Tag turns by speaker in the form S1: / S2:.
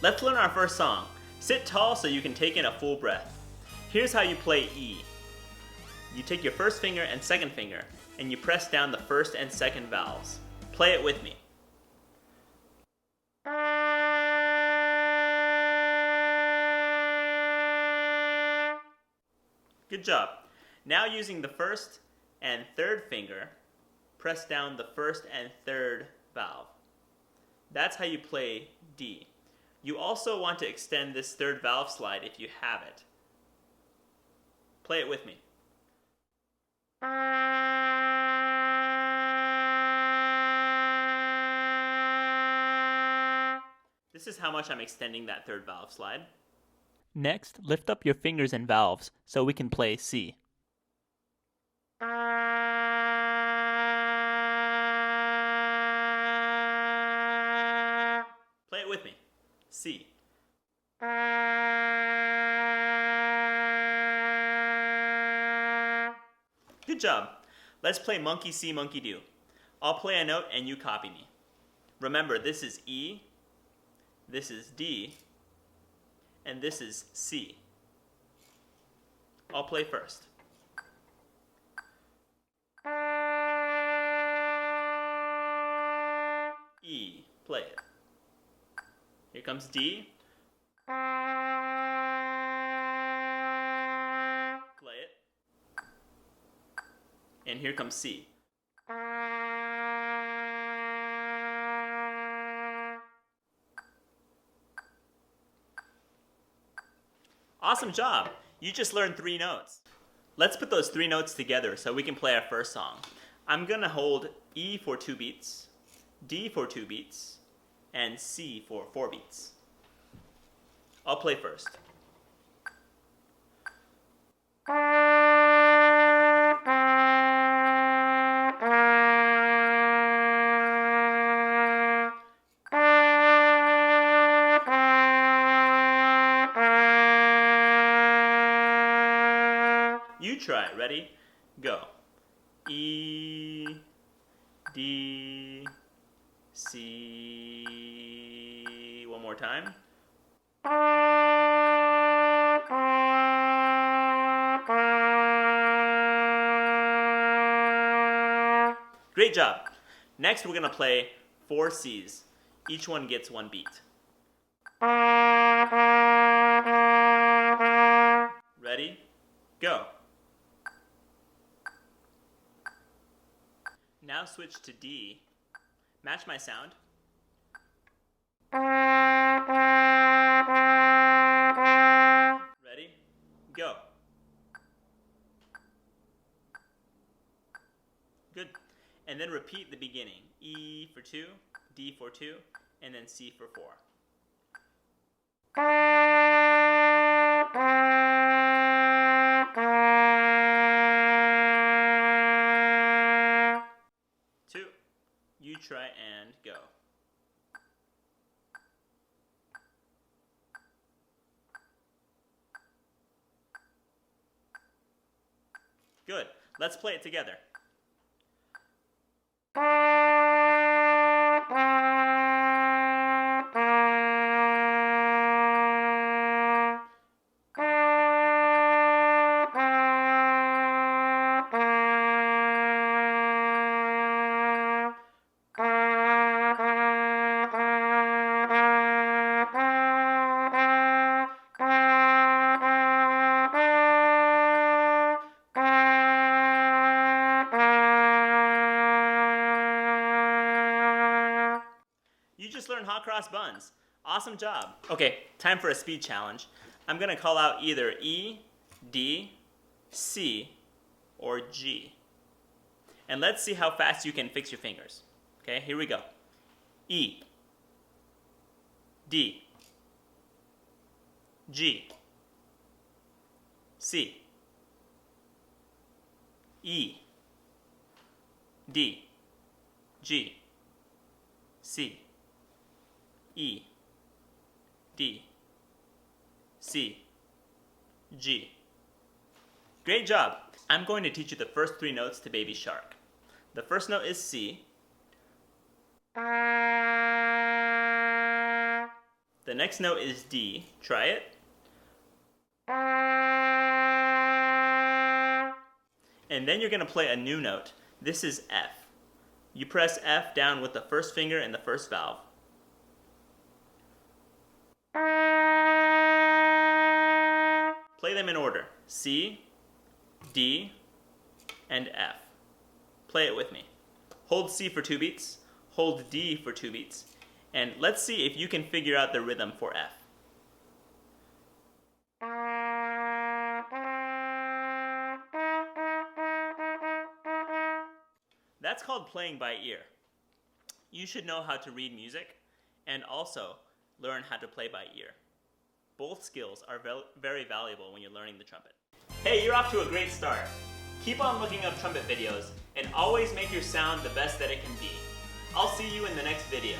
S1: Let's learn our first song. Sit tall so you can take in a full breath. Here's how you play E. You take your first finger and second finger, and you press down the first and second valves. Play it with me. Good job. Now using the first and third finger, press down the first and third valve. That's how you play D. You also want to extend this third valve slide if you have it. Play it with me. This is how much I'm extending that third valve slide. Next, lift up your fingers and valves so we can play C. Play it with me. C. Good job. Let's play monkey see, monkey do. I'll play a note and you copy me. Remember, this is E, this is D, and this is C. I'll play first. E, play it. Here comes D. Play it. And here comes C. Awesome job! You just learned 3 notes. Let's put those 3 notes together so we can play our first song. I'm gonna hold E for 2 beats, D for 2 beats, and C for 4 beats. I'll play first. You try it. Ready? Go. E, D, C. One more time. Great job. Next, we're going to play 4 C's. Each one gets 1 beat. Ready? Go. Now switch to D. Match my sound. Ready? Go. Good. And then repeat the beginning. E for 2, D for 2, and then C for 4. You try and go. Good. Let's play it together. You just learned hot cross buns. Awesome job. Okay, time for a speed challenge. I'm gonna call out either E, D, C, or G. And let's see how fast you can fix your fingers. Okay, here we go. E, D, G, C, E, D, G, C, E, D, C, G. Great job! I'm going to teach you the first 3 notes to Baby Shark. The first note is C. The next note is D. Try it. And then you're going to play a new note. This is F. You press F down with the first finger and the first valve. Play them in order. C, D, and F. Play it with me. Hold C for 2 beats, hold D for 2 beats, and let's see if you can figure out the rhythm for F. That's called playing by ear. You should know how to read music and also learn how to play by ear. Both skills are very valuable when you're learning the trumpet. Hey, you're off to a great start. Keep on looking up trumpet videos and always make your sound the best that it can be. I'll see you in the next video.